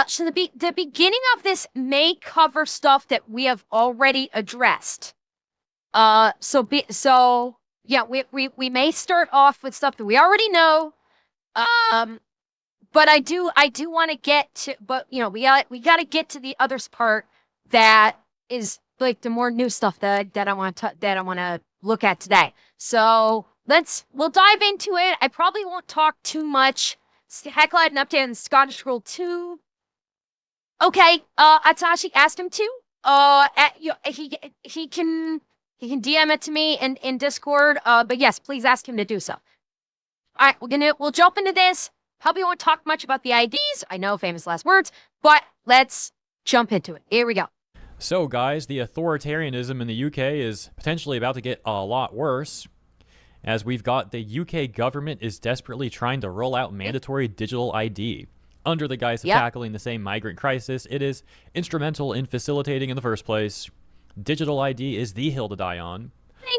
So the beginning of this may cover stuff that we have already addressed. Yeah, we may start off with stuff that we already know. But I do want to get to, but you know, we got to get to the others part that is like the more new stuff that I want to look at today. So we'll dive into it. I probably won't talk too much. Heckle had an update on Scottish Rule 2. Okay, Atashi asked him to. He can DM it to me in Discord. But yes, please ask him to do so. All right, we'll jump into this. Probably won't talk much about the IDs. I know, famous last words, but let's jump into it. Here we go. So, guys, the authoritarianism in the UK is potentially about to get a lot worse, as we've got the UK government is desperately trying to roll out mandatory digital ID. Under the guise of tackling the same migrant crisis it is instrumental in facilitating in the first place. Digital ID is the hill to die on.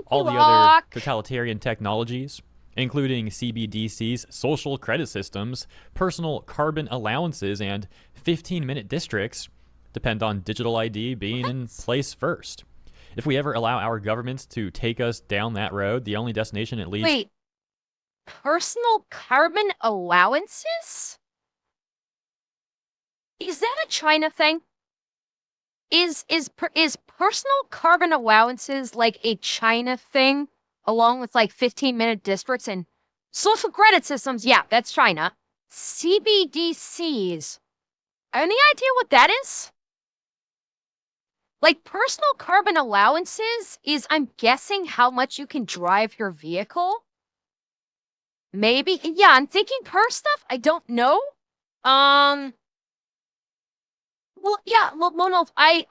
All the other totalitarian technologies, including CBDCs, social credit systems, personal carbon allowances, and 15-minute districts, depend on digital ID being in place first. If we ever allow our governments to take us down that road, the only destination it leads... Wait. Personal carbon allowances? Is that a China thing? Is personal carbon allowances like a China thing? Along with like 15-minute districts and social credit systems. Yeah, that's China. CBDCs. Any idea what that is? Like personal carbon allowances is, I'm guessing, how much you can drive your vehicle. Maybe. Yeah, I'm thinking per stuff. I don't know. Well, yeah. Well, no, I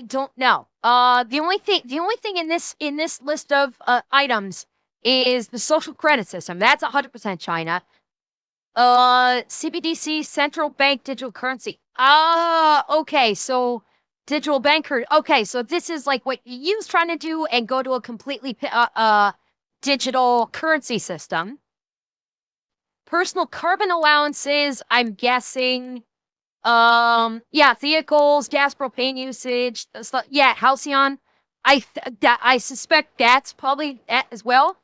don't know. The only thing in this list of items is the social credit system. That's 100% China. CBDC, central bank digital currency. Okay, so digital banker. Okay, so this is like what EU's trying to do and go to a completely digital currency system. Personal carbon allowances, I'm guessing. Yeah, vehicles, gas, propane usage, stuff. Yeah, Halcyon. I suspect that's probably that as well.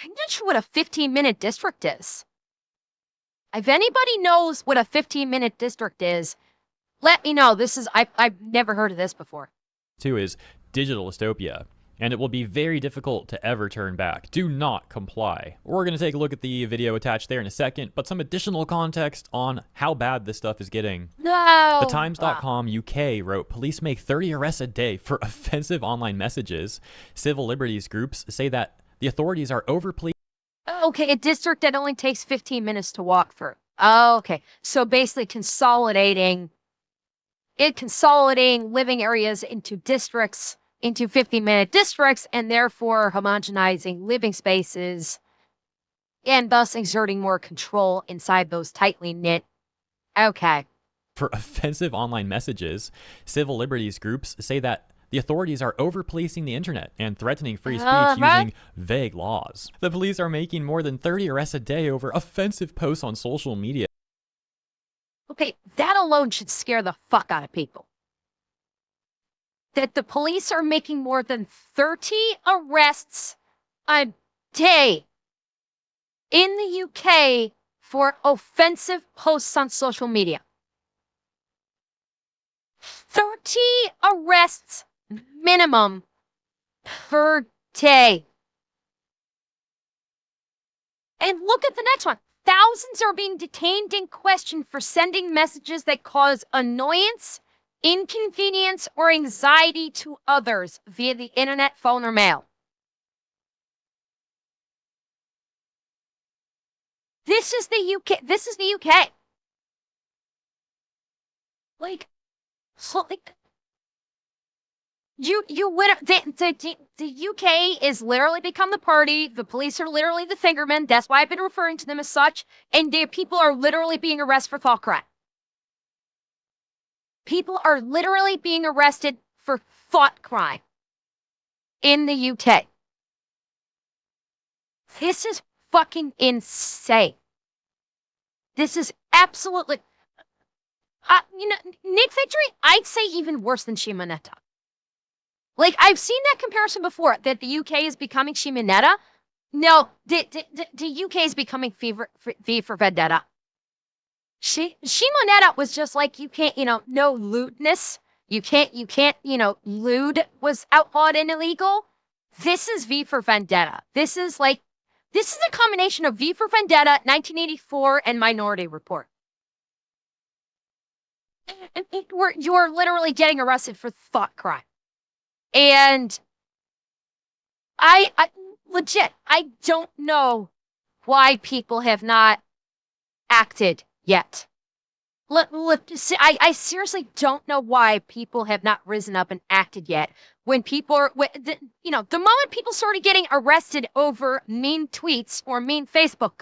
I'm not sure what a 15-minute district is. If anybody knows what a 15-minute district is, let me know. I've never heard of this before. Two is digital dystopia, and it will be very difficult to ever turn back. Do not comply. We're going to take a look at the video attached there in a second, but some additional context on how bad this stuff is getting. No! The Times.com UK wrote, police make 30 arrests a day for offensive online messages. Civil liberties groups say that the authorities are overpolicing. Okay, a district that only takes 15 minutes to walk through. Oh, okay. So basically consolidating living areas into districts, into 15-minute districts, and therefore homogenizing living spaces, and thus exerting more control inside those tightly knit. Okay. For offensive online messages, civil liberties groups say that the authorities are over-policing the internet and threatening free speech using vague laws. The police are making more than 30 arrests a day over offensive posts on social media. Okay, that alone should scare the fuck out of people. That the police are making more than 30 arrests a day in the UK for offensive posts on social media. 30 arrests minimum per day. And look at the next one. Thousands are being detained and questioned for sending messages that cause annoyance, inconvenience, or anxiety to others via the internet, phone, or mail. This is the UK. This is the UK. Like, so like, the UK is literally become the party. The police are literally the fingermen. That's why I've been referring to them as such. And their people are literally being arrested for thought crime. People are literally being arrested for thought crime in the UK. This is fucking insane. This is absolutely... Nick Victory, I'd say even worse than Shimonetta. Like, I've seen that comparison before, that the UK is becoming Shimonetta. No, the UK is becoming V for Vendetta. Shimonetta was just like, you can't, no lewdness. You can't, lewd was outlawed and illegal. This is V for Vendetta. This is a combination of V for Vendetta, 1984, and Minority Report. You're literally getting arrested for thought crime. And I legit, I don't know why people have not acted yet. I seriously don't know why people have not risen up and acted yet. When people are, the moment people started getting arrested over mean tweets or mean Facebook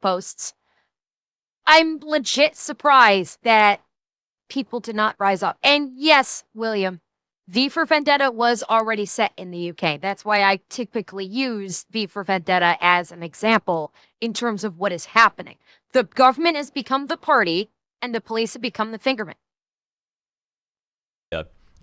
posts, I'm legit surprised that people did not rise up. And yes, William, V for Vendetta was already set in the UK. That's why I typically use V for Vendetta as an example in terms of what is happening. The government has become the party, and the police have become the fingerman.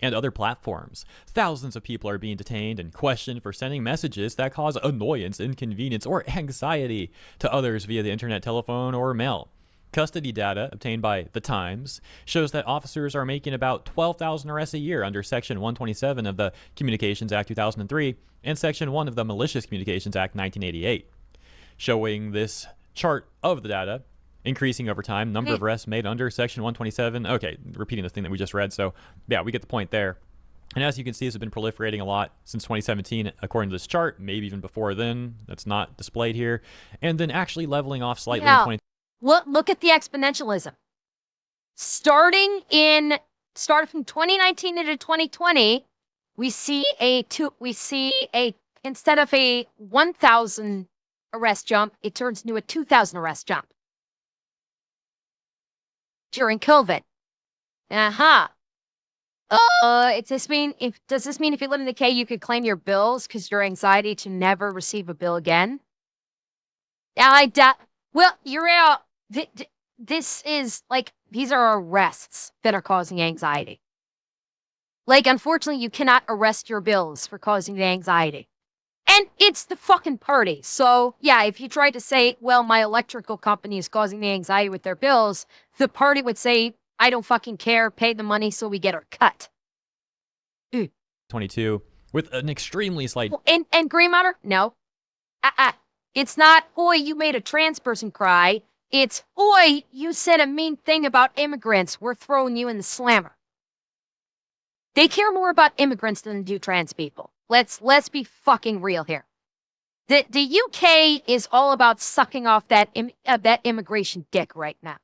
And other platforms. Thousands of people are being detained and questioned for sending messages that cause annoyance, inconvenience, or anxiety to others via the internet, telephone, or mail. Custody data obtained by The Times shows that officers are making about 12,000 arrests a year under Section 127 of the Communications Act 2003 and Section 1 of the Malicious Communications Act 1988. Showing this chart of the data, increasing over time, number of arrests made under Section 127. Okay, repeating the thing that we just read, so yeah, we get the point there. And as you can see, this has been proliferating a lot since 2017, according to this chart, maybe even before then. That's not displayed here. And then actually leveling off slightly in 2020. Look at the exponentialism. Starting from 2019 into 2020, we see instead of a 1,000 arrest jump, it turns into a 2,000 arrest jump during COVID. Does this mean if you live in the K, you could claim your bills because your anxiety to never receive a bill again? Well, you're out. This is these are arrests that are causing anxiety. Unfortunately, you cannot arrest your bills for causing the anxiety. And it's the fucking party. So, yeah, if you try to say, well, my electrical company is causing the anxiety with their bills, the party would say, I don't fucking care, pay the money so we get our cut. 22, with an extremely slight... And Green Matter? No. It's not, oi, you made a trans person cry. It's, oi, you said a mean thing about immigrants. We're throwing you in the slammer. They care more about immigrants than they do trans people. Let's be fucking real here. The UK is all about sucking off that immigration dick right now.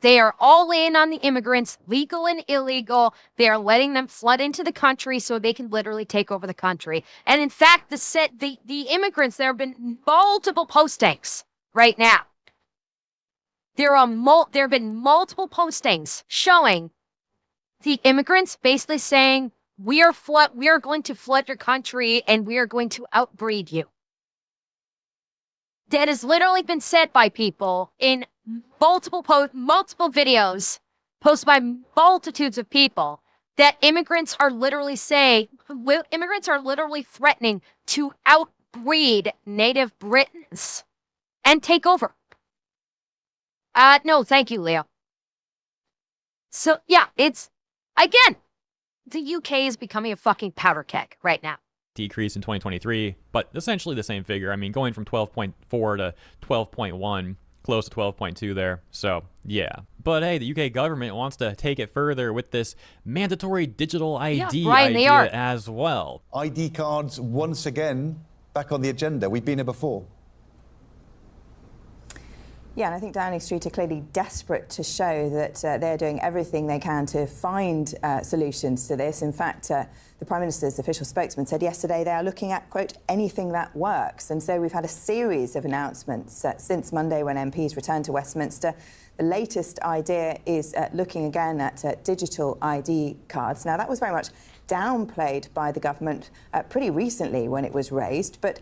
They are all in on the immigrants, legal and illegal. They are letting them flood into the country so they can literally take over the country. And in fact, the immigrants, there have been multiple postings right now. There have been multiple postings showing the immigrants basically saying, we are going to flood your country and we are going to outbreed you. That has literally been said by people in multiple videos posted by multitudes of people, that immigrants are literally threatening to outbreed native Britons and take over. No, thank you, Leo. So, yeah, it's, again, the UK is becoming a fucking powder keg right now. Decrease in 2023, but essentially the same figure. I mean, going from 12.4 to 12.1, close to 12.2 there. So, yeah. But hey, the UK government wants to take it further with this mandatory digital ID idea as well. ID cards once again back on the agenda. We've been here before. Yeah, and I think Downing Street are clearly desperate to show that they're doing everything they can to find solutions to this. In fact, the Prime Minister's official spokesman said yesterday they are looking at, quote, anything that works. And so we've had a series of announcements since Monday when MPs returned to Westminster. The latest idea is looking again at digital ID cards. Now, that was very much downplayed by the government pretty recently when it was raised, but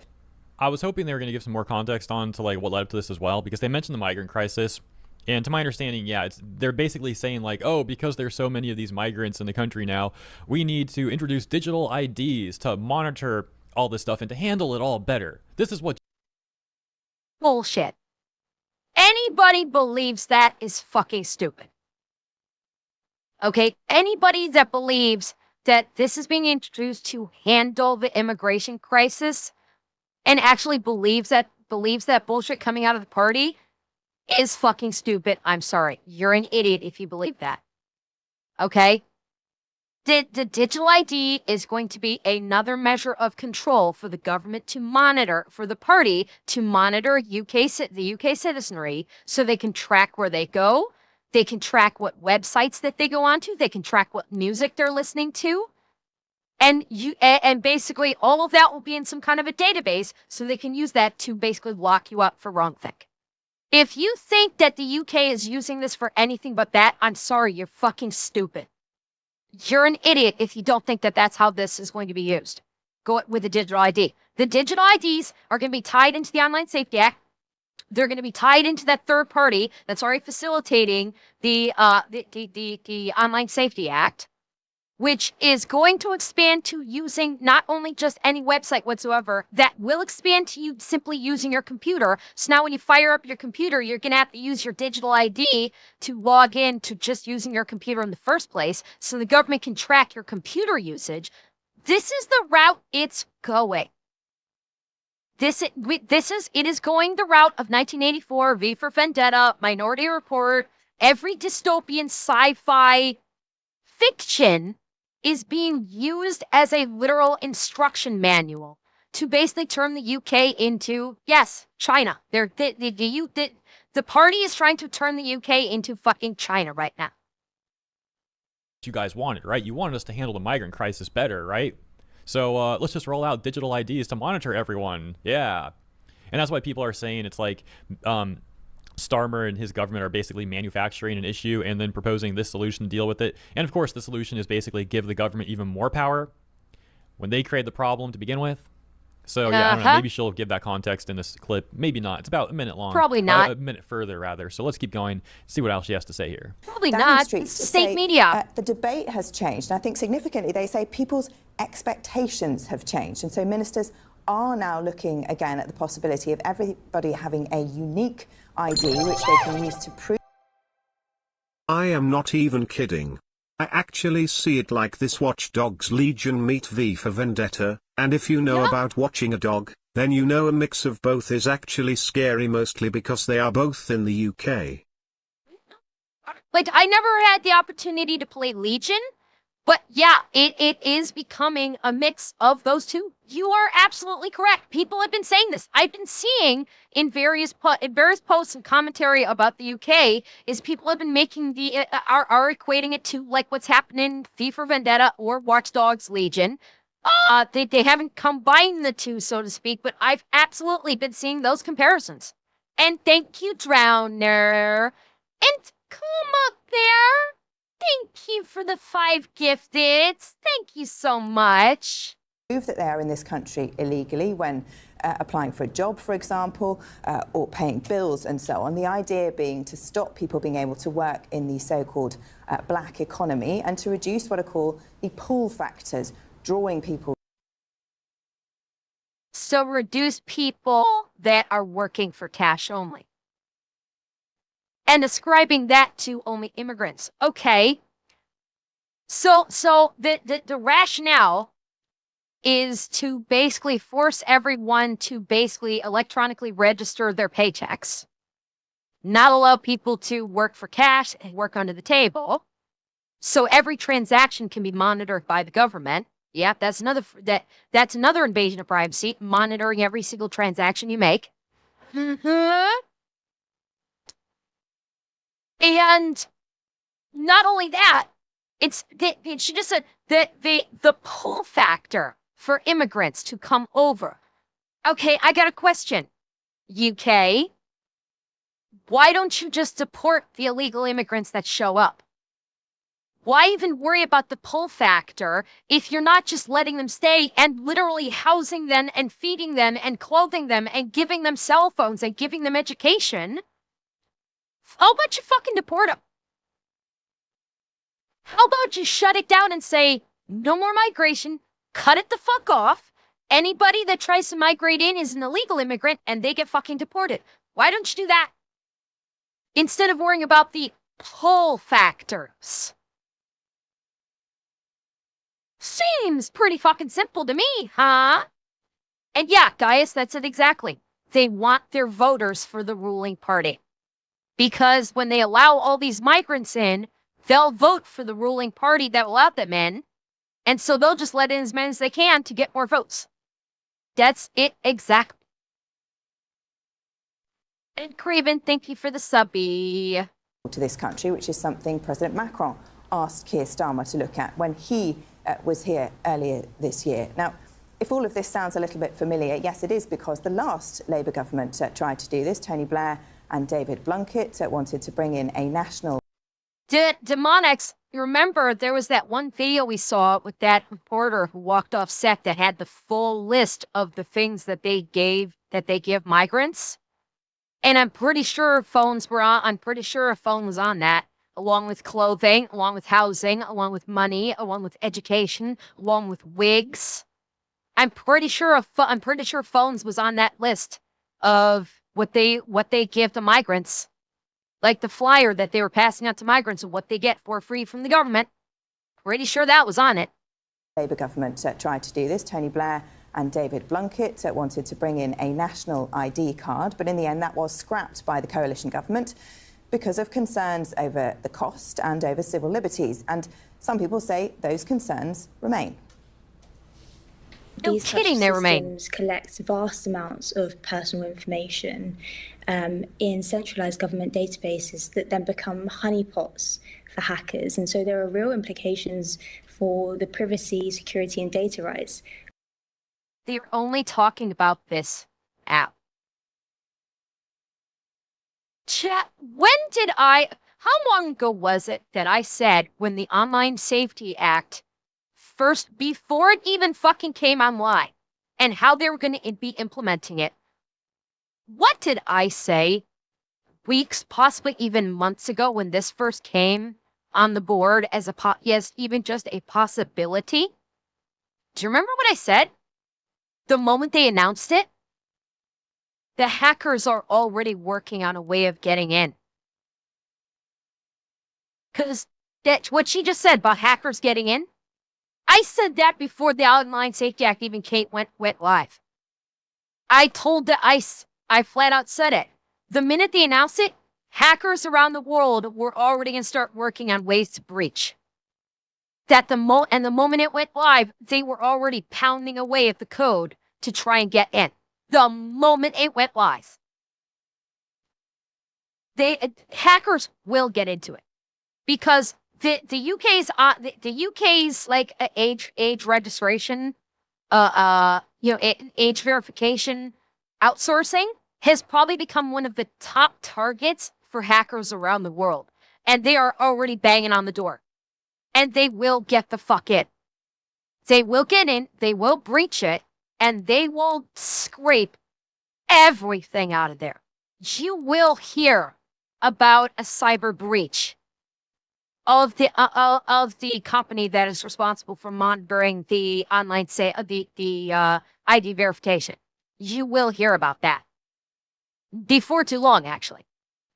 I was hoping they were going to give some more context on to what led up to this as well, because they mentioned the migrant crisis And to my understanding, yeah, they're basically saying like, oh, because there's so many of these migrants in the country now, we need to introduce digital IDs to monitor all this stuff and to handle it all better. This is what Bullshit. Anybody believes that is fucking stupid. Okay? Anybody that believes that this is being introduced to handle the immigration crisis and actually believes that bullshit coming out of the party is fucking stupid. I'm sorry. You're an idiot if you believe that. Okay? The digital ID is going to be another measure of control for the government to monitor, for the party to monitor the UK citizenry so they can track where they go. They can track what websites that they go onto. They can track what music they're listening to. And basically all of that will be in some kind of a database so they can use that to basically lock you up for wrongthink. If you think that the UK is using this for anything but that, I'm sorry, you're fucking stupid. You're an idiot if you don't think that that's how this is going to be used. Go with the digital ID. The digital IDs are going to be tied into the Online Safety Act. They're going to be tied into that third party that's already facilitating the Online Safety Act, which is going to expand to using not only just any website whatsoever, that will expand to you simply using your computer. So now when you fire up your computer, you're going to have to use your digital ID to log in to just using your computer in the first place, so the government can track your computer usage. This is the route it's going. It is going the route of 1984, V for Vendetta, Minority Report. Every dystopian sci-fi fiction is being used as a literal instruction manual to basically turn the UK into, yes, China. The party is trying to turn the UK into fucking China right now. you guys wanted, right? You wanted us to handle the migrant crisis better, right? So let's just roll out digital IDs to monitor everyone. Yeah. And that's why people are saying it's like Starmer and his government are basically manufacturing an issue and then proposing this solution to deal with it. And of course, the solution is basically give the government even more power when they create the problem to begin with. So yeah, I don't know, maybe she'll give that context in this clip. Maybe not. It's about a minute long. Probably not. A minute further, rather. So let's keep going, see what else she has to say here. Probably not. It's state media. The debate has changed. And I think significantly, they say people's expectations have changed. And so ministers are now looking again at the possibility of everybody having a unique ID which they can use to prove. I am not even kidding. I actually see it like this: Watch Dogs Legion meet V for Vendetta, and if you know about watching a dog, then you know a mix of both is actually scary, mostly because they are both in the UK. Like, I never had the opportunity to play Legion, but yeah, it is becoming a mix of those two. You are absolutely correct. People have been saying this. I've been seeing in various posts and commentary about the UK is people have been making are equating it to like what's happening in V for Vendetta or Watch Dogs Legion. They haven't combined the two, so to speak, but I've absolutely been seeing those comparisons. And thank you, Drowner. And come up there. Thank you for the 5 gifteds. Thank you so much. Prove that they are in this country illegally when applying for a job, for example, or paying bills and so on. The idea being to stop people being able to work in the so-called black economy and to reduce what are called the pull factors, drawing people. So reduce people that are working for cash only. And ascribing that to only immigrants. Okay. So the rationale is to basically force everyone to basically electronically register their paychecks, not allow people to work for cash and work under the table. So every transaction can be monitored by the government. Yeah, that's another invasion of privacy, monitoring every single transaction you make. And not only that, she just said that the pull factor for immigrants to come over. Okay, I got a question. UK, why don't you just deport the illegal immigrants that show up? Why even worry about the pull factor if you're not just letting them stay and literally housing them and feeding them and clothing them and giving them cell phones and giving them education How about you fucking deport them? How about you shut it down and say, no more migration, cut it the fuck off. Anybody that tries to migrate in is an illegal immigrant and they get fucking deported. Why don't you do that? Instead of worrying about the pull factors. Seems pretty fucking simple to me, huh? And yeah, Gaius, that's it exactly. They want their voters for the ruling party. Because when they allow all these migrants in, they'll vote for the ruling party that will let them in. And so they'll just let in as many as they can to get more votes. That's it exactly. And Craven, thank you for the subby. To this country, which is something President Macron asked Keir Starmer to look at when he was here earlier this year. Now, if all of this sounds a little bit familiar, yes, it is, because the last Labour government tried to do this. Tony Blair and David Blunkett wanted to bring in a national... Demonics, you remember there was that one video we saw with that reporter who walked off set that had the full list of the things that they give migrants? And I'm pretty sure phones were on. I'm pretty sure a phone was on that, along with clothing, along with housing, along with money, along with education, along with wigs. I'm pretty sure phones was on that list of what they give to migrants, like the flyer that they were passing out to migrants of what they get for free from the government. Pretty sure that was on it. Labour government tried to do this. Tony Blair and David Blunkett wanted to bring in a national ID card, but in the end that was scrapped by the coalition government because of concerns over the cost and over civil liberties. And some people say those concerns remain. No These kidding, they remain. systems collect vast amounts of personal information in centralized government databases that then become honeypots for hackers. And so there are real implications for the privacy, security, and data rights. They're only talking about this app. Chat, how long ago was it that I said when the Online Safety Act first, before it even fucking came online, and how they were going to be implementing it? What did I say weeks, possibly even months ago when this first came on the board as even just a possibility? Do you remember what I said? The moment they announced it, the hackers are already working on a way of getting in. Because that's what she just said about hackers getting in. I said that before the Online Safety Act even went live. I flat out said it. The minute they announced it, hackers around the world were already going to start working on ways to breach. The moment it went live, they were already pounding away at the code to try and get in. The moment it went live. Hackers will get into it. Because the UK's like age registration, age verification outsourcing has probably become one of the top targets for hackers around the world. And they are already banging on the door. And they will get the fuck in. They will get in, they will breach it, and they will scrape everything out of there. You will hear about a cyber breach of the company that is responsible for monitoring the online ID verification. You will hear about that before too long, actually.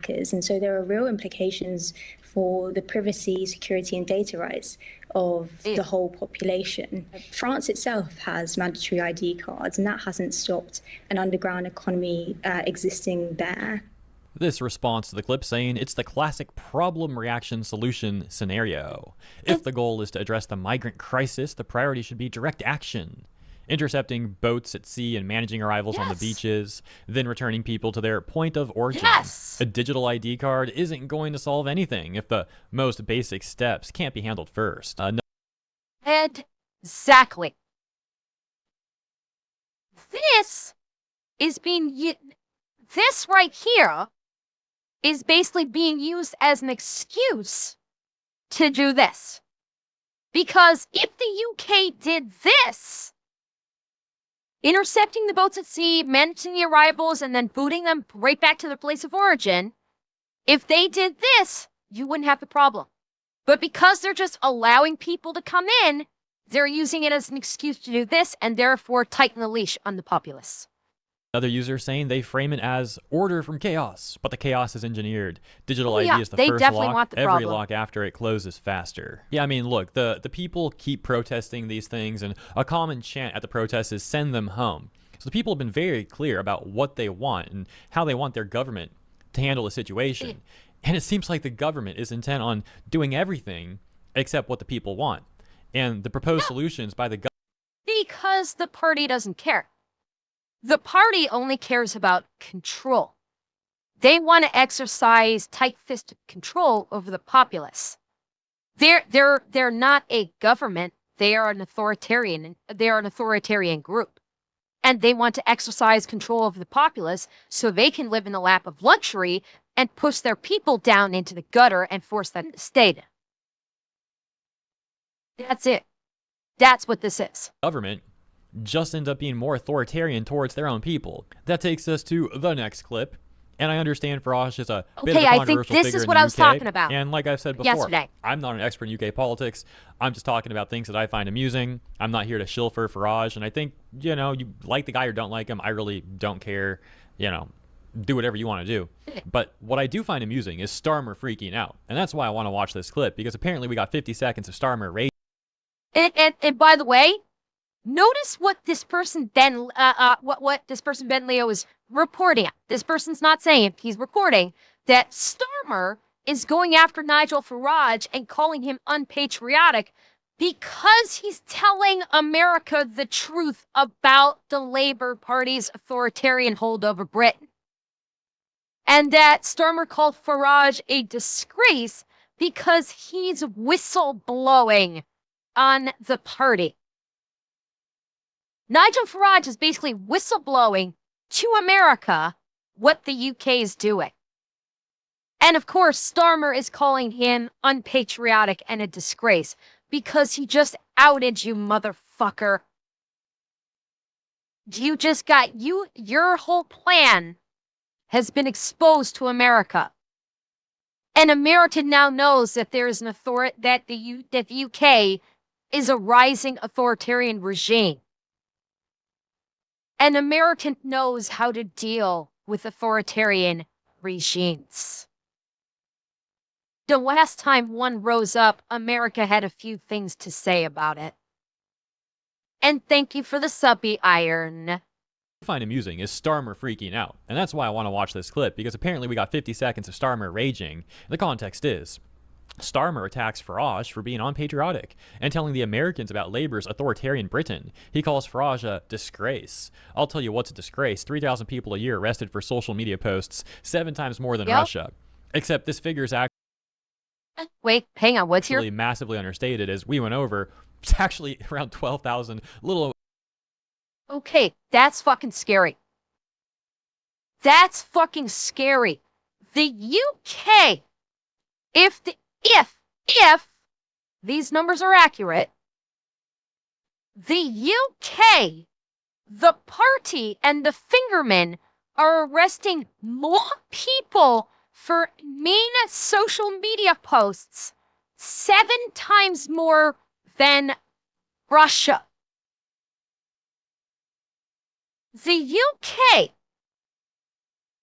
And so there are real implications for the privacy, security, and data rights of the whole population. France itself has mandatory ID cards, and that hasn't stopped an underground economy existing there. This response to the clip saying it's the classic problem reaction solution scenario. If the goal is to address the migrant crisis, the priority should be direct action. Intercepting boats at sea and managing arrivals on the beaches, then returning people to their point of origin. A digital ID card isn't going to solve anything if the most basic steps can't be handled first. Exactly. This right here is basically being used as an excuse to do this. Because if the UK did this, intercepting the boats at sea, managing the arrivals, and then booting them right back to their place of origin, If they did this, you wouldn't have the problem. But because they're just allowing people to come in, they're using it as an excuse to do this and therefore tighten the leash on the populace. Another user saying they frame it as order from chaos, but the chaos is engineered. Digital ID is the they first definitely lock. want the Every problem. lock after it closes faster. Yeah, I mean, look, the people keep protesting these things, and a common chant at the protests is send them home. So the people have been very clear about what they want and how they want their government to handle the situation. And it seems like the government is intent on doing everything except what the people want. And the proposed solutions by the government. Because the party doesn't care. The party only cares about control. They want to exercise tight-fisted control over the populace. They're not a government. They are an authoritarian. They are an authoritarian group. And they want to exercise control over the populace so they can live in the lap of luxury and push their people down into the gutter and force them to stay there. That's it. That's what this is. Government just end up being more authoritarian towards their own people. That takes us to the next clip. And I understand Farage is a bit of a I think controversial this figure is in what the I was UK. talking about And like I've said before, yesterday. I'm not an expert in UK politics. I'm just talking about things that I find amusing. I'm not here to shill for Farage. And I think, you like the guy or don't like him, I really don't care. Do whatever you want to do. But what I do find amusing is Starmer freaking out. And that's why I want to watch this clip, because apparently we got 50 seconds of Starmer rage. And by the way, notice what this person Ben Leo is reporting. This person's not saying it, he's recording that Starmer is going after Nigel Farage and calling him unpatriotic because he's telling America the truth about the Labour Party's authoritarian hold over Britain. And that Starmer called Farage a disgrace because he's whistleblowing on the party. Nigel Farage is basically whistleblowing to America what the UK is doing. And of course, Starmer is calling him unpatriotic and a disgrace because he just outed you, motherfucker. You just got your whole plan has been exposed to America. And America now knows that there is an that the UK is a rising authoritarian regime. And America knows how to deal with authoritarian regimes. The last time one rose up, America had a few things to say about it. And thank you for the subby, Iron. Find amusing is Starmer freaking out. And that's why I want to watch this clip, because apparently we got 50 seconds of Starmer raging. The context is Starmer attacks Farage for being unpatriotic and telling the Americans about Labour's authoritarian Britain. He calls Farage a disgrace. I'll tell you what's a disgrace. 3,000 people a year arrested for social media posts, 7 times more than Russia. Except this figure is actually... Wait, hang on, what's here? Massively understated, as we went over. It's actually around 12,000, little... Okay, that's fucking scary. That's fucking scary. The UK, if these numbers are accurate, the UK, the party and the fingermen are arresting more people for mean social media posts, 7 times more than Russia. The UK,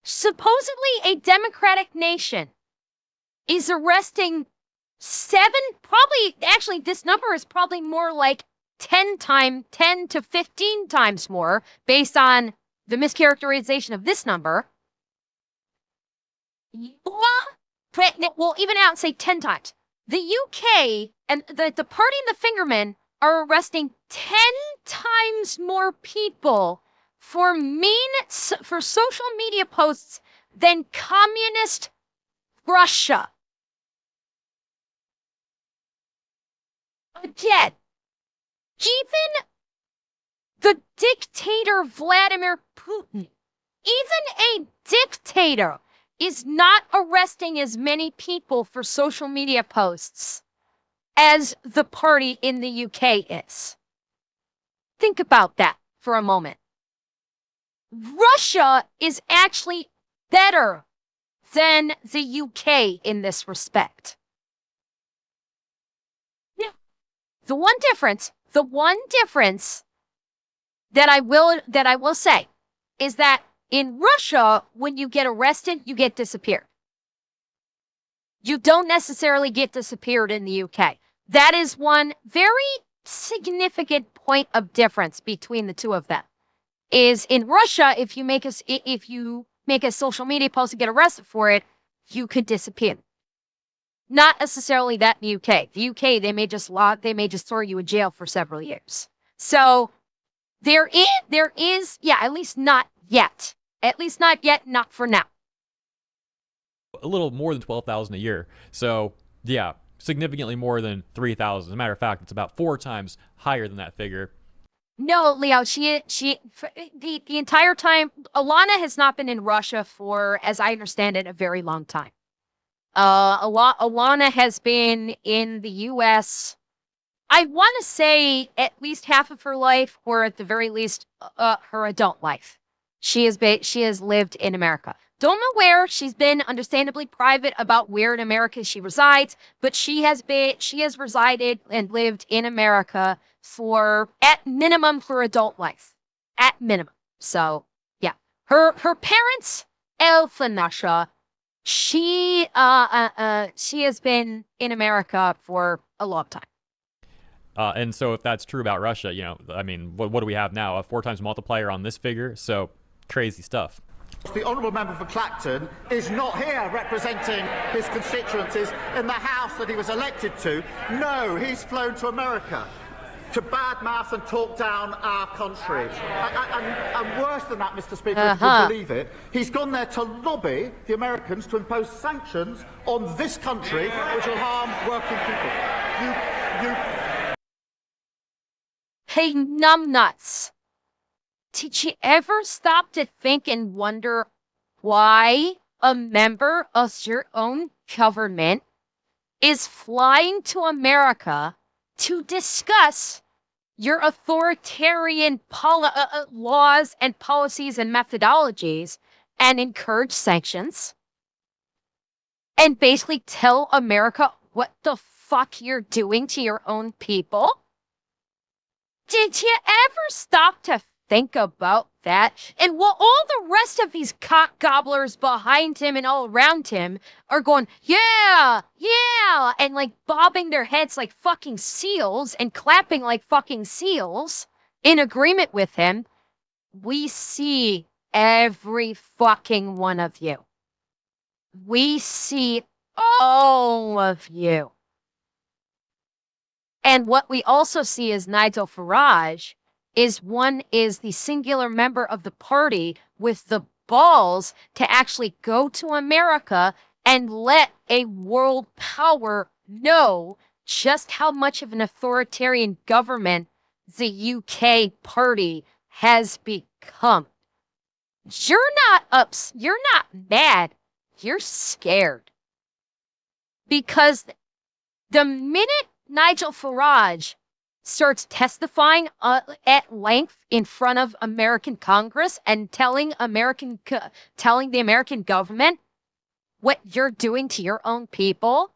supposedly a democratic nation, is arresting 7, this number is probably more like 10 to 15 times more based on the mischaracterization of this number. We'll even out and say 10 times. The UK and the party and the fingermen are arresting 10 times more people for social media posts than communist Russia. Again, even the dictator Vladimir Putin, even a dictator, is not arresting as many people for social media posts as the party in the UK is. Think about that for a moment. Russia is actually better than the UK in this respect. Yeah. The one difference that I will say is that in Russia, when you get arrested, you get disappeared. You don't necessarily get disappeared in the UK. That is one very significant point of difference between the two of them. Is in Russia, if you make a social media post and get arrested for it, you could disappear. Not necessarily that in the UK. The UK, they may just throw you in jail for several years. So there is, yeah, at least not yet. At least not yet, not for now. A little more than 12,000 a year. So, yeah, significantly more than 3,000. As a matter of fact, it's about 4 times higher than that figure. No, Leo, the entire time, Alana has not been in Russia for, as I understand it, a very long time. Alana has been in the U.S., I want to say at least half of her life, or at the very least, her adult life. She has lived in America. Don't know where. She's been understandably private about where in America she resides, but she has resided and lived in America for, at minimum, her adult life. At minimum. So, yeah. Her parents, Elfanasha, she has been in America for a long time. And so if that's true about Russia, you know, I mean, what do we have now? A 4 times multiplier on this figure? So, crazy stuff. The honourable member for Clacton is not here representing his constituencies in the House that he was elected to. No, he's flown to America to badmouth and talk down our country. And worse than that, Mr. Speaker, if you can believe it, he's gone there to lobby the Americans to impose sanctions on this country which will harm working people. Hey, numbnuts. Did you ever stop to think and wonder why a member of your own government is flying to America to discuss your authoritarian laws and policies and methodologies and encourage sanctions and basically tell America what the fuck you're doing to your own people? Did you ever stop to think about that? And while all the rest of these cock gobblers behind him and all around him are going, yeah, yeah, and like bobbing their heads like fucking seals and clapping like fucking seals in agreement with him, we see every fucking one of you. We see all of you. And what we also see is Nigel Farage is the singular member of the party with the balls to actually go to America and let a world power know just how much of an authoritarian government the UK party has become. You're not mad, you're scared. Because the minute Nigel Farage starts testifying at length in front of American Congress and telling the American government what you're doing to your own people,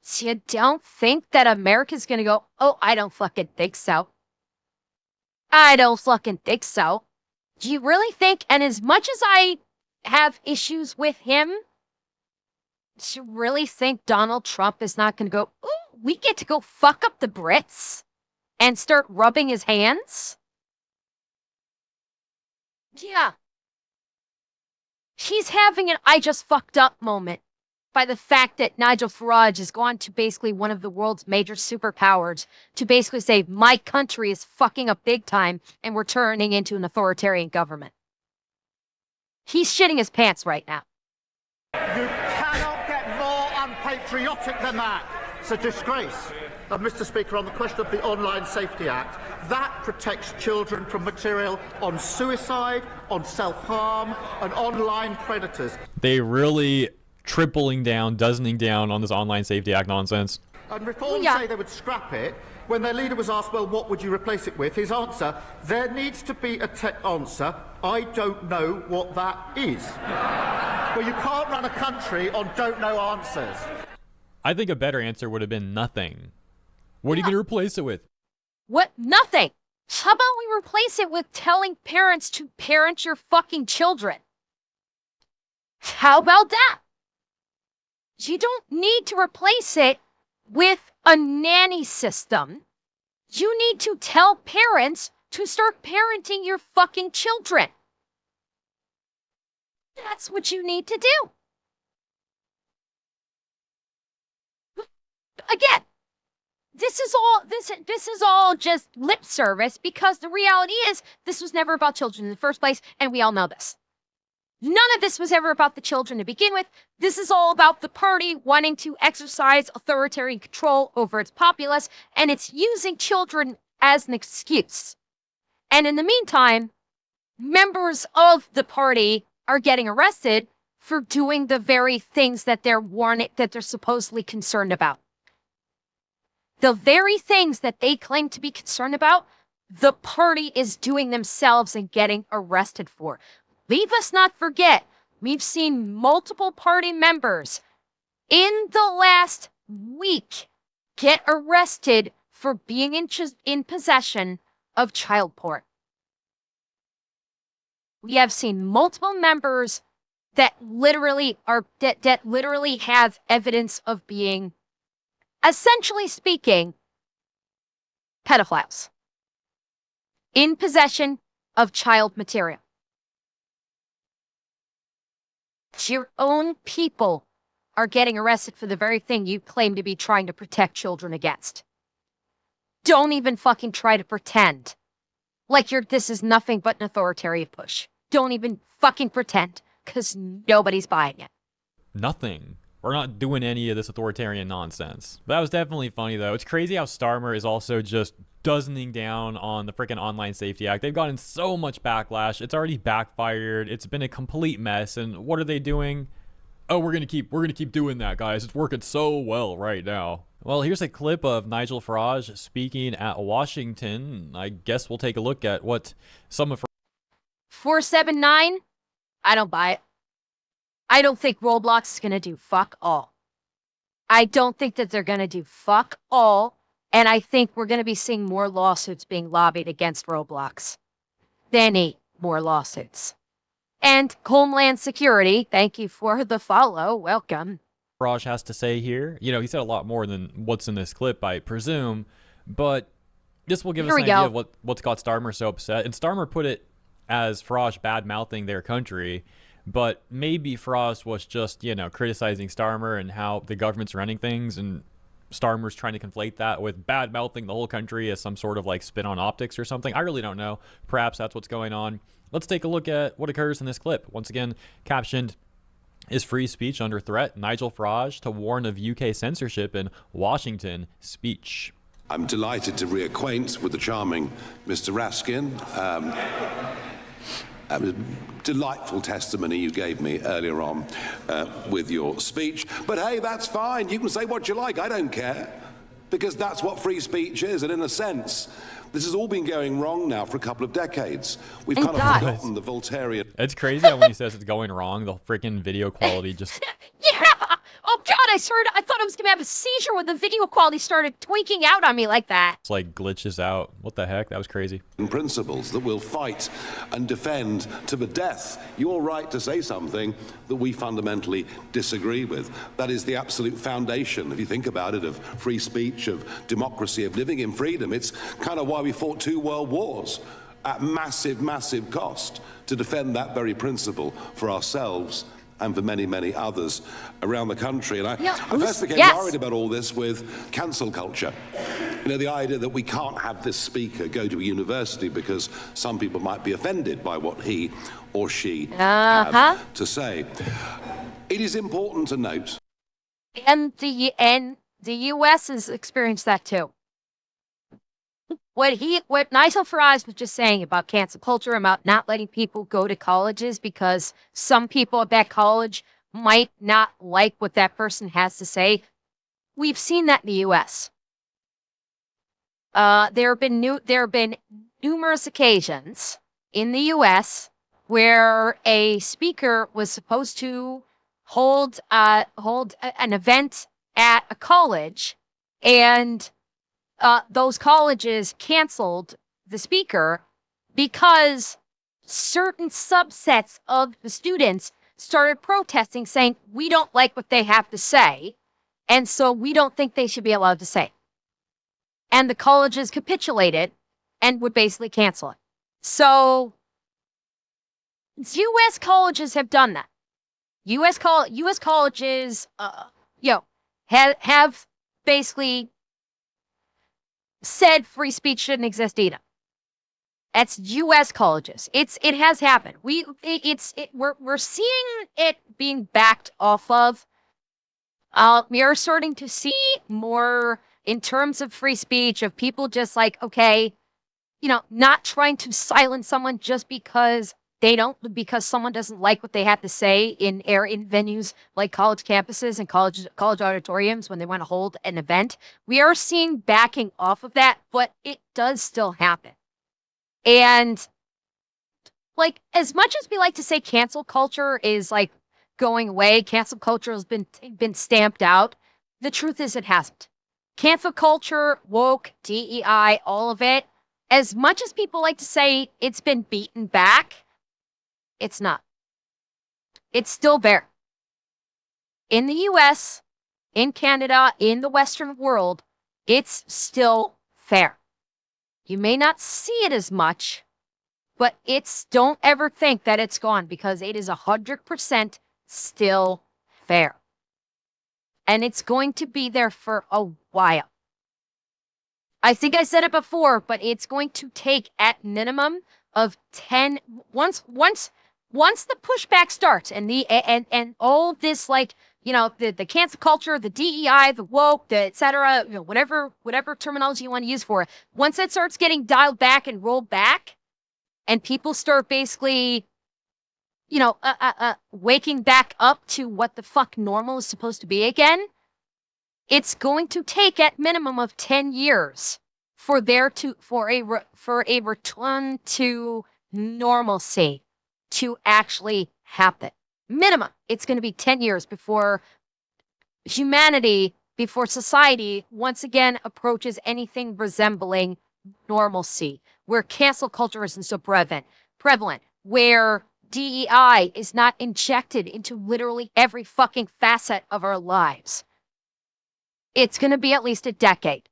so you don't think that America's going to go, oh, I don't fucking think so. I don't fucking think so. Do you really think, and as much as I have issues with him, do you really think Donald Trump is not going to go, ooh, we get to go fuck up the Brits and start rubbing his hands? Yeah. He's having an I just fucked up moment by the fact that Nigel Farage has gone to basically one of the world's major superpowers to basically say, my country is fucking up big time and we're turning into an authoritarian government. He's shitting his pants right now. You cannot get more unpatriotic than that. It's a disgrace. Mr. Speaker, on the question of the Online Safety Act, that protects children from material on suicide, on self-harm, and online predators. They really tripling down, dozening down on this Online Safety Act nonsense. And Reform say they would scrap it. When their leader was asked, well, what would you replace it with? His answer, there needs to be a tech answer. I don't know what that is. But you can't run a country on don't know answers. I think a better answer would have been nothing. What are you going to replace it with? What? Nothing. How about we replace it with telling parents to parent your fucking children? How about that? You don't need to replace it with a nanny system. You need to tell parents to start parenting your fucking children. That's what you need to do. Again, this is all just lip service, because the reality is this was never about children in the first place, and we all know this. None of this was ever about the children to begin with. This is all about the party wanting to exercise authoritarian control over its populace, and it's using children as an excuse. And in the meantime, members of the party are getting arrested for doing the very things that they're supposedly concerned about. The very things that they claim to be concerned about, the party is doing themselves and getting arrested for. Leave us not forget, we've seen multiple party members in the last week get arrested for being in possession of child porn. We have seen multiple members that literally have evidence of being, essentially speaking, pedophiles in possession of child material. Your own people are getting arrested for the very thing you claim to be trying to protect children against. Don't even fucking try to pretend like this is nothing but an authoritarian push. Don't even fucking pretend, because nobody's buying it. Nothing. We're not doing any of this authoritarian nonsense. But that was definitely funny, though. It's crazy how Starmer is also just dozening down on the freaking Online Safety Act. They've gotten so much backlash. It's already backfired. It's been a complete mess. And what are they doing? Oh, we're gonna keep doing that, guys. It's working so well right now. Well, here's a clip of Nigel Farage speaking at Washington. I guess we'll take a look at what some of 479, I don't buy it. I don't think Roblox is going to do fuck all. I don't think that they're going to do fuck all, and I think we're going to be seeing more lawsuits being lobbied against Roblox. Any more lawsuits. And Homeland Security, thank you for the follow. Welcome. Farage has to say here. You know, he said a lot more than what's in this clip, I presume, but this will give us an idea of what's got Starmer so upset. And Starmer put it as Farage bad-mouthing their country, but maybe Farage was just, you know, criticizing Starmer and how the government's running things, and Starmer's trying to conflate that with bad-mouthing the whole country as some sort of like spin on optics or something. I really don't know. Perhaps that's what's going on. Let's take a look at what occurs in this clip. Once again, captioned, "Is free speech under threat? Nigel Farage to warn of UK censorship in Washington speech." I'm delighted to reacquaint with the charming Mr. Raskin. Delightful testimony you gave me earlier on with your speech. But hey, that's fine. You can say what you like. I don't care. Because that's what free speech is. And in a sense, this has all been going wrong now for a couple of decades. We've kind of forgotten the Voltairean. It's crazy how when he says it's going wrong, the freaking video quality just... Yeah! Oh God, I thought I was gonna have a seizure when the video quality started tweaking out on me like that. It's like glitches out. What the heck? That was crazy. Principles that will fight and defend to the death your right to say something that we fundamentally disagree with. That is the absolute foundation, if you think about it, of free speech, of democracy, of living in freedom. It's kind of why we fought 2 world wars at massive, massive cost to defend that very principle for ourselves and for many, many others around the country. And I first became worried about all this with cancel culture. You know, the idea that we can't have this speaker go to a university because some people might be offended by what he or she have to say. It is important to note. And the U.S. has experienced that too. What Nigel Farage was just saying about cancel culture, about not letting people go to colleges because some people at that college might not like what that person has to say. We've seen that in the U.S. There have been numerous occasions in the U.S. where a speaker was supposed to hold an event at a college, and those colleges canceled the speaker because certain subsets of the students started protesting, saying, we don't like what they have to say, and so we don't think they should be allowed to say it. And the colleges capitulated and would basically cancel it. So U.S. colleges have done that. U.S. colleges, have basically said free speech shouldn't exist either. That's U.S. colleges. It has happened. We're seeing it being backed off of. We are starting to see more in terms of free speech of people just like, okay, not trying to silence someone just because someone doesn't like what they have to say in venues like college campuses and college auditoriums when they want to hold an event. We are seeing backing off of that, but it does still happen. And like, as much as we like to say cancel culture is like going away, cancel culture has been stamped out, the truth is it hasn't. Cancel culture, woke, DEI, all of it, as much as people like to say it's been beaten back, it's not. It's still there. In the US, in Canada, in the Western world, it's still fair. You may not see it as much, but don't ever think that it's gone, because it is 100% still fair. And it's going to be there for a while. I think I said it before, but it's going to take at minimum of 10 once the pushback starts and all this, like, the cancel culture, the DEI, the woke, the etc., whatever terminology you want to use for it. Once it starts getting dialed back and rolled back, and people start basically, waking back up to what the fuck normal is supposed to be again, it's going to take at minimum of 10 years for a return to normalcy to actually happen. Minimum. It's going to be 10 years before society once again approaches anything resembling normalcy, where cancel culture isn't so prevalent, where DEI is not injected into literally every fucking facet of our lives. It's going to be at least a decade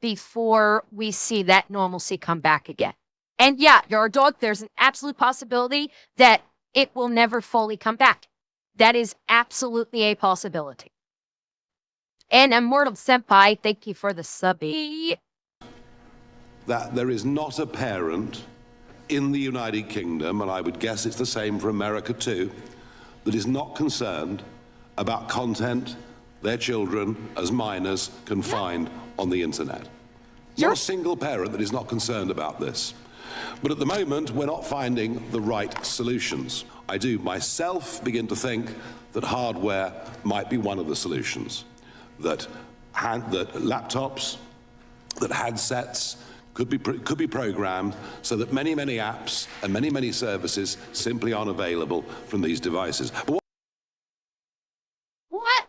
before we see that normalcy come back again. And yeah, Yard Dog, there's an absolute possibility that it will never fully come back. That is absolutely a possibility. And Immortal Senpai, thank you for the subby. That there is not a parent in the United Kingdom, and I would guess it's the same for America too, that is not concerned about content their children as minors can find on the internet. Not a single parent that is not concerned about this. But at the moment, we're not finding the right solutions. I do myself begin to think that hardware might be one of the solutions. That laptops, that handsets could be programmed so that many apps and many services simply aren't available from these devices. But what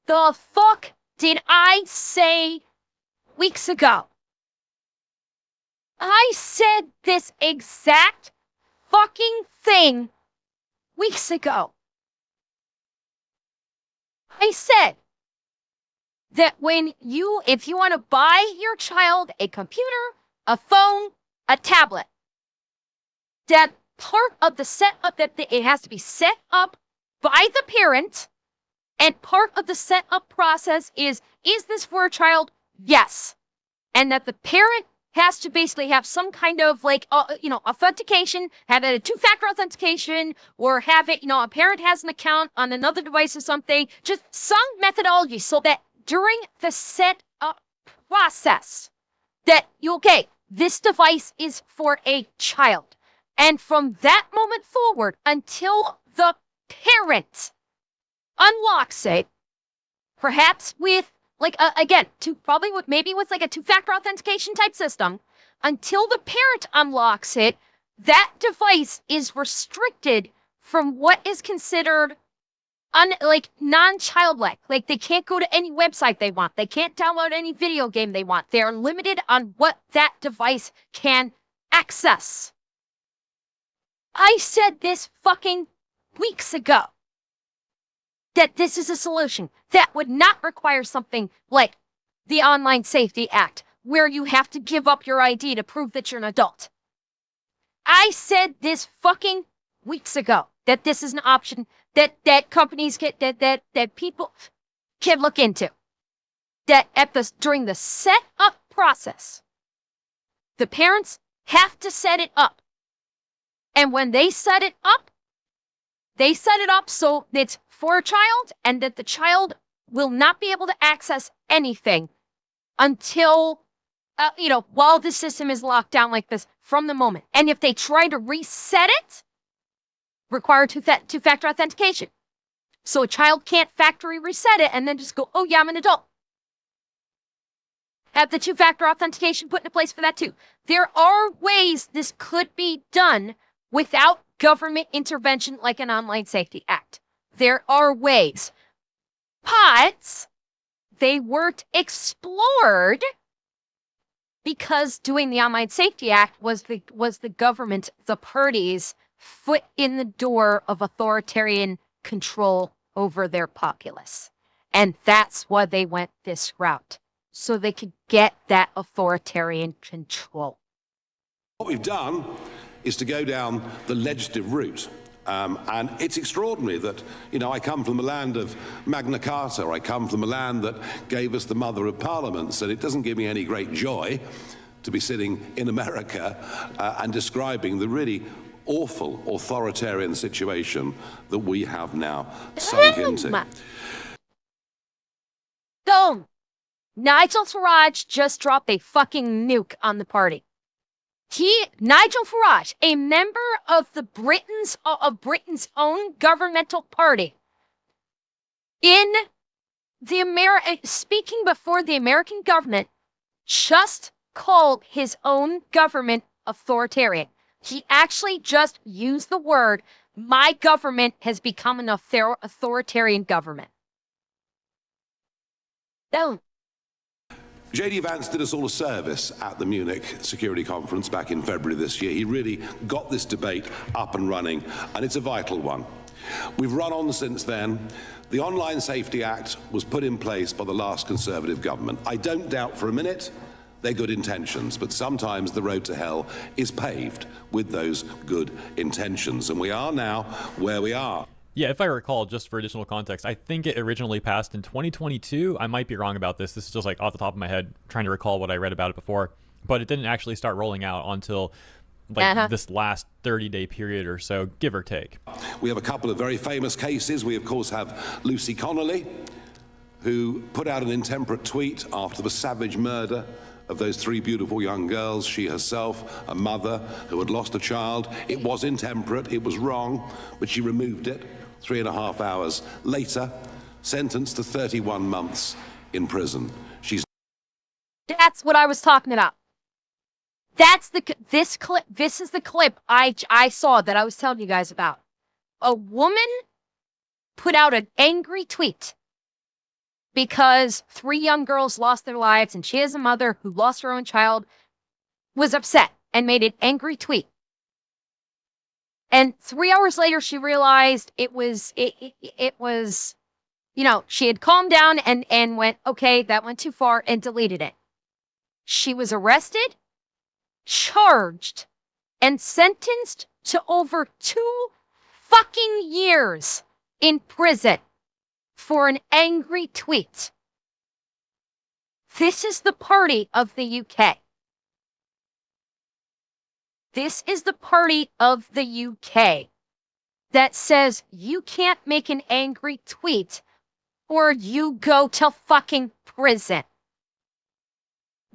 the fuck did I say weeks ago? I said this exact fucking thing weeks ago. I said that if you want to buy your child a computer, a phone, a tablet, that part of the setup, that it has to be set up by the parent, and part of the setup process is this for a child? Yes. And that the parent has to basically have some kind of authentication, have it a two-factor authentication, or have it, a parent has an account on another device or something, just some methodology so that during the setup process that this device is for a child. And from that moment forward until the parent unlocks it, perhaps with maybe with like a two-factor authentication type system, until the parent unlocks it, that device is restricted from what is considered non-childlike. Like, they can't go to any website they want. They can't download any video game they want. They are limited on what that device can access. I said this fucking weeks ago, that this is a solution that would not require something like the Online Safety Act, where you have to give up your ID to prove that you're an adult. I said this fucking weeks ago, that this is an option that companies get, that people can look into. That during the setup process, the parents have to set it up. And when they set it up so it's for a child, and that the child will not be able to access anything until, while the system is locked down like this from the moment. And if they try to reset it, require two-factor authentication. So a child can't factory reset it and then just go, oh yeah, I'm an adult. Have the two-factor authentication put into place for that too. There are ways this could be done without government intervention like an Online Safety Act. There are ways. But they weren't explored because doing the Online Safety Act was the government, the party's foot in the door of authoritarian control over their populace. And that's why they went this route, so they could get that authoritarian control. What we've done is to go down the legislative route. And it's extraordinary that, I come from the land of Magna Carta, I come from the land that gave us the mother of parliaments, and it doesn't give me any great joy to be sitting in America and describing the really awful authoritarian situation that we have now sunk into. So, Nigel Farage just dropped a fucking nuke on the party. Nigel Farage, a member of Britain's own governmental party, speaking before the American government, just called his own government authoritarian. He actually just used the word, my government has become an authoritarian government. Don't. J.D. Vance did us all a service at the Munich Security Conference back in February this year. He really got this debate up and running, and it's a vital one. We've run on since then. The Online Safety Act was put in place by the last Conservative government. I don't doubt for a minute they're good intentions, but sometimes the road to hell is paved with those good intentions, and we are now where we are. Yeah, if I recall, just for additional context, I think it originally passed in 2022. I might be wrong about this. This is just like off the top of my head, trying to recall what I read about it before. But it didn't actually start rolling out until this last 30-day period or so, give or take. We have a couple of very famous cases. We, of course, have Lucy Connolly, who put out an intemperate tweet after the savage murder of those three beautiful young girls, she herself, a mother who had lost a child. It was intemperate, it was wrong, but she removed it 3.5 hours later, sentenced to 31 months in prison. That's what I was talking about. This is the clip I saw that I was telling you guys about. A woman put out an angry tweet because 3 young girls lost their lives, and she, as a mother who lost her own child, was upset and made an angry tweet. And 3 hours later, she realized it was, she had calmed down and went, okay, that went too far, and deleted it. She was arrested, charged, and sentenced to over 2 fucking years in prison for an angry tweet. This is the party of the UK. This is the party of the UK that says you can't make an angry tweet or you go to fucking prison.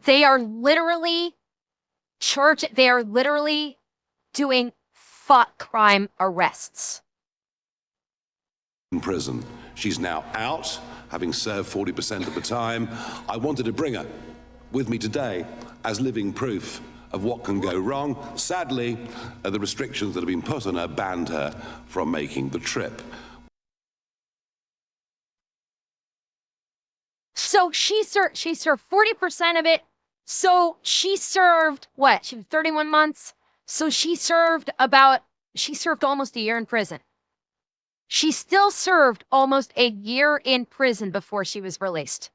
They are literally doing thought crime arrests. In prison. She's now out, having served 40% of the time. I wanted to bring her with me today as living proof of what can go wrong. Sadly, the restrictions that have been put on her banned her from making the trip. So she served 40% of it. So she served what? She was 31 months. So she served almost a year in prison. She still served almost a year in prison before she was released.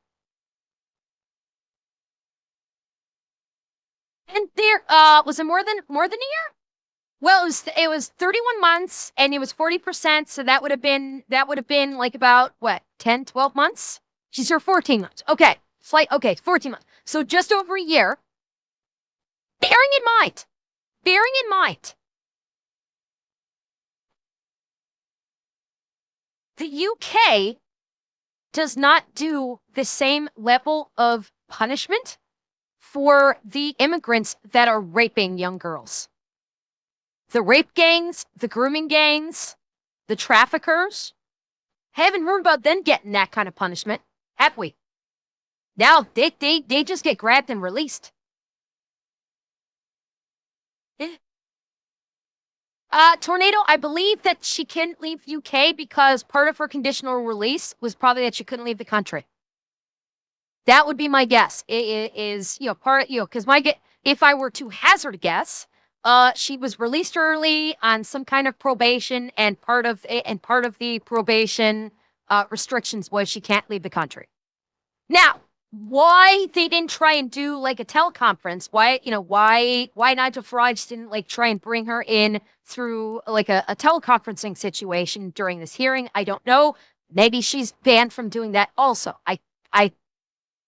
And there was it more than a year? Well, it was 31 months and it was 40%, so that would have been like about what, 10, 12 months? She served 14 months. Okay. 14 months. So just over a year. Bearing in mind, the UK does not do the same level of punishment for the immigrants that are raping young girls. The rape gangs, the grooming gangs, the traffickers, haven't heard about them getting that kind of punishment, have we? Now, they just get grabbed and released. Tornado, I believe that she couldn't leave UK because part of her conditional release was probably that she couldn't leave the country. That would be my guess. It is, because if I were to hazard a guess, she was released early on some kind of probation, and part of the probation restrictions was she can't leave the country. Now, why they didn't try and do like a teleconference? Why Nigel Farage didn't like try and bring her in through like a teleconferencing situation during this hearing? I don't know. Maybe she's banned from doing that also.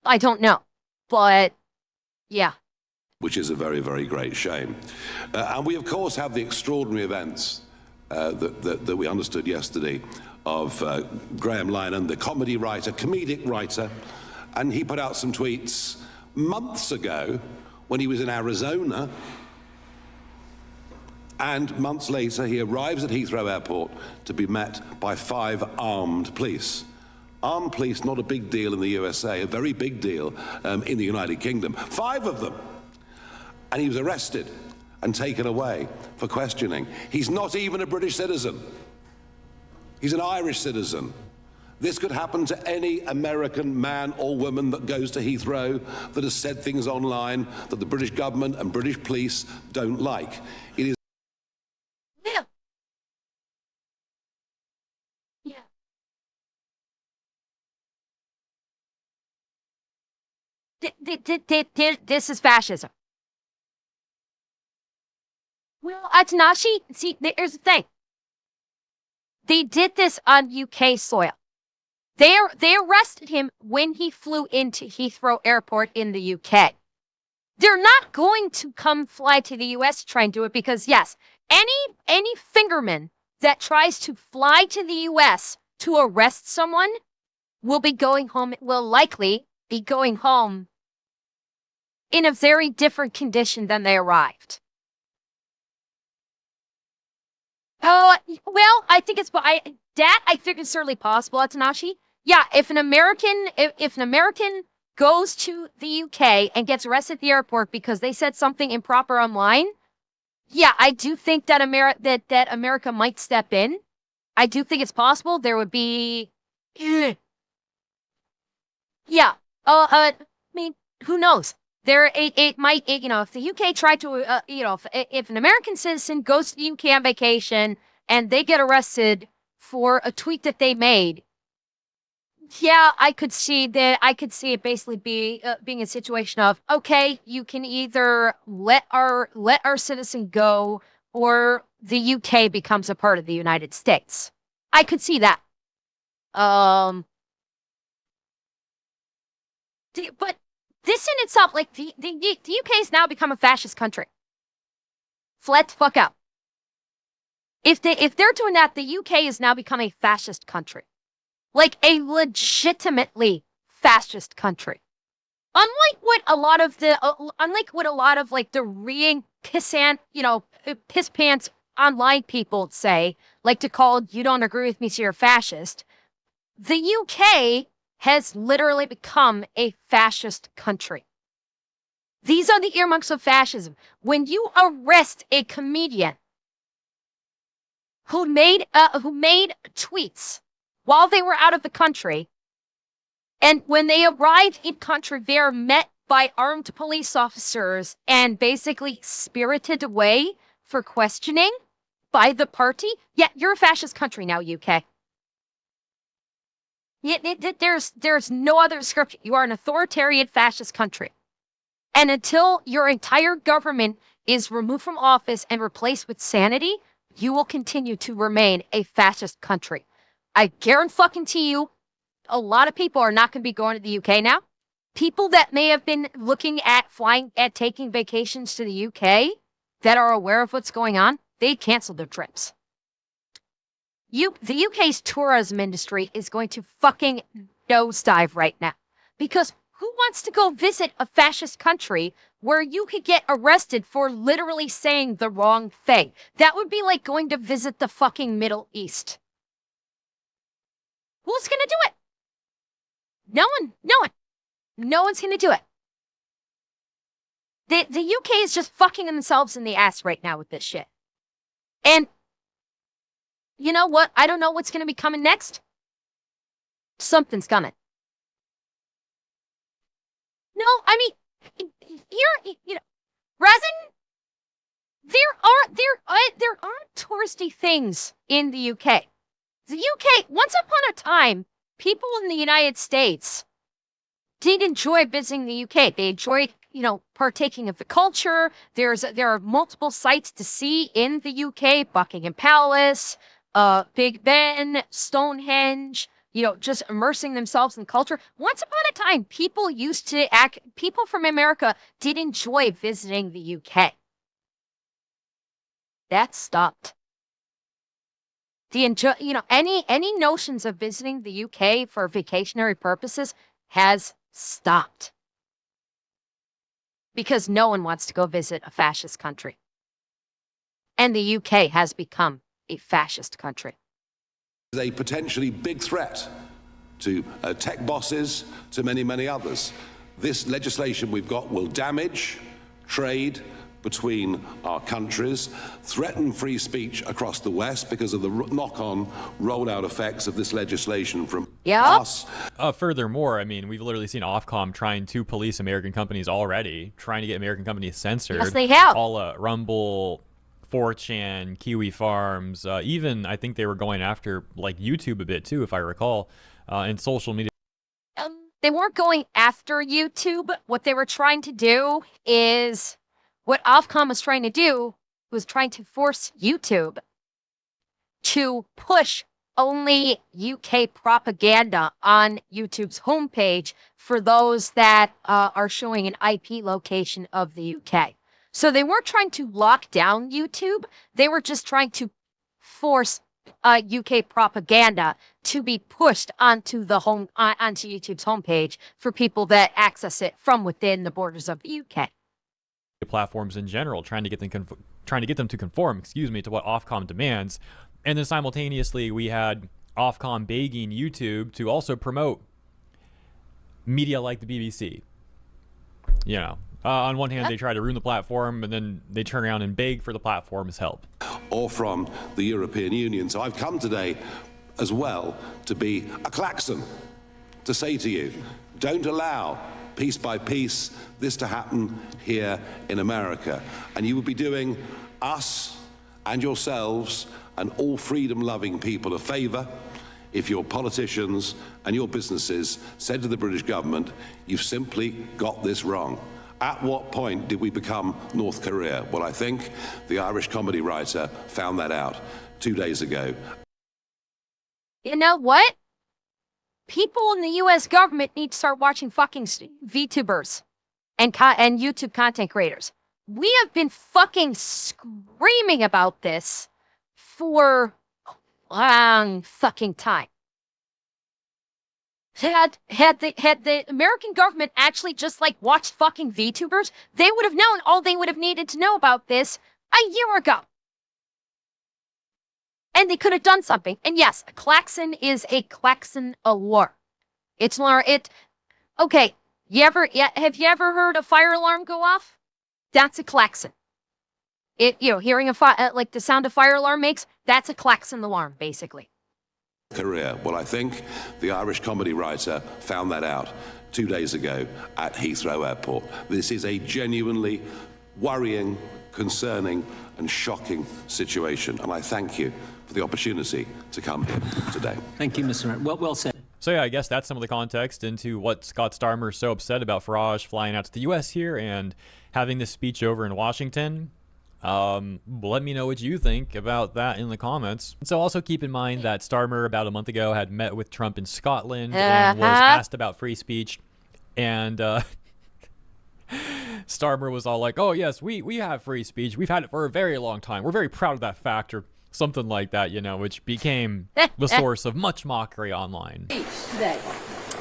I don't know, but yeah. Which is a very, very great shame. And we, of course, have the extraordinary events that we understood yesterday of Graham Linehan, the comedic writer, and he put out some tweets months ago when he was in Arizona, and months later he arrives at Heathrow Airport to be met by 5 armed police. Armed police, not a big deal in the USA, a very big deal in the United Kingdom. 5 of them. And he was arrested and taken away for questioning. He's not even a British citizen. He's an Irish citizen. This could happen to any American man or woman that goes to Heathrow that has said things online that the British government and British police don't like. It is. This is fascism. Well, Atanashi, see, here's the thing. They did this on UK soil. They arrested him when he flew into Heathrow Airport in the UK. They're not going to come fly to the US to try and do it because, yes, any fingerman that tries to fly to the US to arrest someone will likely be going home in a very different condition than they arrived. Oh, well, I think I think it's certainly possible, Atanashi. Yeah, if an American goes to the UK and gets arrested at the airport because they said something improper online, yeah, I do think that America might step in. I do think it's possible. There would be, yeah. I mean, who knows? It might, if the UK tried to, if an American citizen goes to the UK on vacation and they get arrested for a tweet that they made, yeah, I could see it basically being a situation of, okay, you can either let our citizen go or the UK becomes a part of the United States. I could see that. But this in itself, like the UK has now become a fascist country. Flat the fuck out. If they're doing that, the UK has now become a fascist country. Like a legitimately fascist country. Unlike what a lot of like the piss pants online people say, like to call you don't agree with me, so you're a fascist. The UK has literally become a fascist country. These are the earmarks of fascism. When you arrest a comedian who made tweets while they were out of the country, and when they arrived in country, they are met by armed police officers and basically spirited away for questioning by the party. Yeah, you're a fascist country now, UK. There's no other description. You are an authoritarian fascist country. And until your entire government is removed from office and replaced with sanity, you will continue to remain a fascist country. I guarantee you, a lot of people are not going to be going to the UK now. People that may have been looking at taking vacations to the UK that are aware of what's going on, they canceled their trips. The UK's tourism industry is going to fucking nosedive right now. Because who wants to go visit a fascist country where you could get arrested for literally saying the wrong thing? That would be like going to visit the fucking Middle East. Who's gonna do it? No one. No one's gonna do it. The UK is just fucking themselves in the ass right now with this shit. And you know what? I don't know what's gonna be coming next. Something's coming. No, I mean, here, you know, resin. There aren't touristy things in the UK. The UK, once upon a time, people in the United States did enjoy visiting the UK. They enjoyed, partaking of the culture. There are multiple sites to see in the UK: Buckingham Palace, Big Ben, Stonehenge. Just immersing themselves in culture. Once upon a time, people from America did enjoy visiting the UK. That stopped. Any notions of visiting the UK for vacationary purposes has stopped. Because no one wants to go visit a fascist country. And the UK has become a fascist country. A potentially big threat to tech bosses, to many, many others. This legislation we've got will damage trade between our countries, threaten free speech across the West because of the knock-on, rolled-out effects of this legislation from us. Furthermore, I mean, we've literally seen Ofcom trying to police American companies already, trying to get American companies censored. Yes, they have. All Rumble, 4chan, Kiwi Farms, even I think they were going after like YouTube a bit too, if I recall, and social media. They weren't going after YouTube. What they were trying to do is, what Ofcom was trying to do was trying to force YouTube to push only UK propaganda on YouTube's homepage for those that are showing an IP location of the UK. So they weren't trying to lock down YouTube. They were just trying to force UK propaganda to be pushed onto onto YouTube's homepage for people that access it from within the borders of the UK. Platforms in general, trying to get them to conform, to what Ofcom demands, and then simultaneously we had Ofcom begging YouTube to also promote media like the BBC. On one hand, they try to ruin the platform, and then they turn around and beg for the platform's help. Or from the European Union. So I've come today as well to be a klaxon, to say to you, don't allow, piece by piece, this to happen here in America. And you would be doing us and yourselves and all freedom-loving people a favour if your politicians and your businesses said to the British government, you've simply got this wrong. At what point did we become North Korea? Well, I think the Irish comedy writer found that out 2 days ago. You know what? People in the U.S. government need to start watching fucking VTubers and YouTube content creators. We have been fucking screaming about this for a long fucking time. Had the American government actually just watched fucking VTubers, they would have known all they would have needed to know about this a year ago. And they could have done something. And yes, a klaxon is a klaxon award. Okay, Have you ever heard a fire alarm go off? That's a klaxon. Hearing like the sound a fire alarm makes, that's a klaxon alarm, basically. Career. Well, I think the Irish comedy writer found that out 2 days ago at Heathrow Airport. This is a genuinely worrying, concerning, and shocking situation, and I thank you for the opportunity to come here today. Thank you, Mr. Well said. So yeah, I guess that's some of the context into what Scott Starmer is so upset about Farage flying out to the U.S. here and having this speech over in Washington. Let me know what you think about that in the comments. So also keep in mind that Starmer about a month ago had met with Trump in Scotland and was asked about free speech, and Starmer was all like, "Oh yes, we have free speech. We've had it for a very long time. We're very proud of that fact," or something like that, which became the source of much mockery online.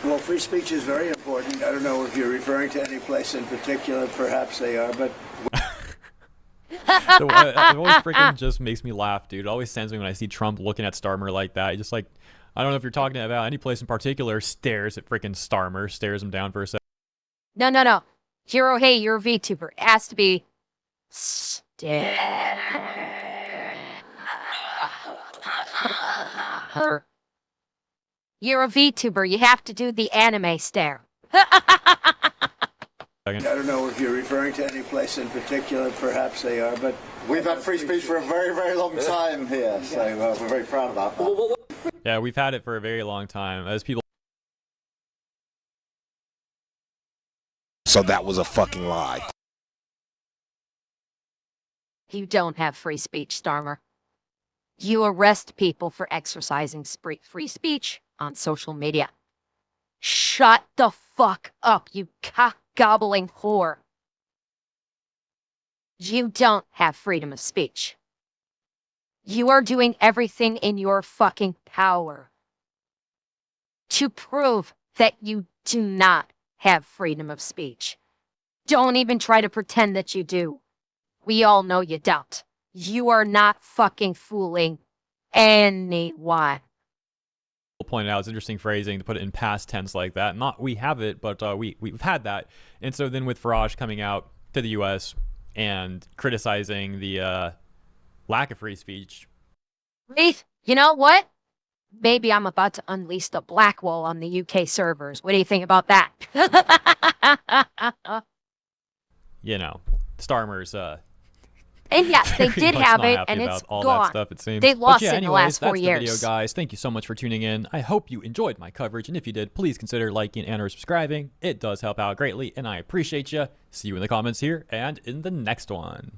Well, free speech is very important. I don't know if you're referring to any place in particular. Perhaps they are, but... So, it always freaking just makes me laugh, dude. It always sends me when I see Trump looking at Starmer like that. Just like, I don't know if you're talking about any place in particular, stares at freaking Starmer, stares him down for a second. No. Hero, hey, you're a VTuber. It has to be You're a VTuber. You have to do the anime stare. I don't know if you're referring to any place in particular. Perhaps they are, but... We've had free speech for a very, very long time here, so we're very proud about that. Yeah, we've had it for a very long time. As people... So that was a fucking lie. You don't have free speech, Starmer. You arrest people for exercising free speech on social media. Shut the fuck up, you cock-gobbling whore. You don't have freedom of speech. You are doing everything in your fucking power to prove that you do not have freedom of speech. Don't even try to pretend that you do. We all know you don't. You are not fucking fooling anyone. Pointed out, it's interesting phrasing to put it in past tense like that. Not we have it, but we've had that. And so then with Farage coming out to the U.S. and criticizing the lack of free speech. Wraith, you know what? Maybe I'm about to unleash the black wall on the UK servers. What do you think about that? Starmer's and yes, they did have it, and it's all gone. That stuff, it seems. They lost it in the anyways, last 4 that's years. The video, guys. Thank you so much for tuning in. I hope you enjoyed my coverage, and if you did, please consider liking and or subscribing. It does help out greatly, and I appreciate you. See you in the comments here and in the next one.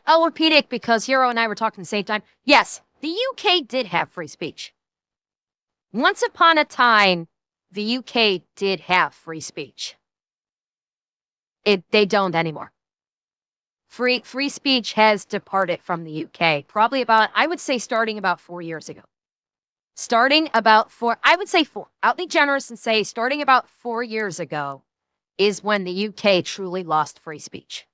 I'll repeat it because Hero and I were talking at the same time. Yes, the UK did have free speech. Once upon a time, the UK did have free speech. They don't anymore. Free speech has departed from the UK. Probably about, I would say, starting about 4 years ago. I would say 4. I'll be generous and say starting about 4 years ago is when the UK truly lost free speech.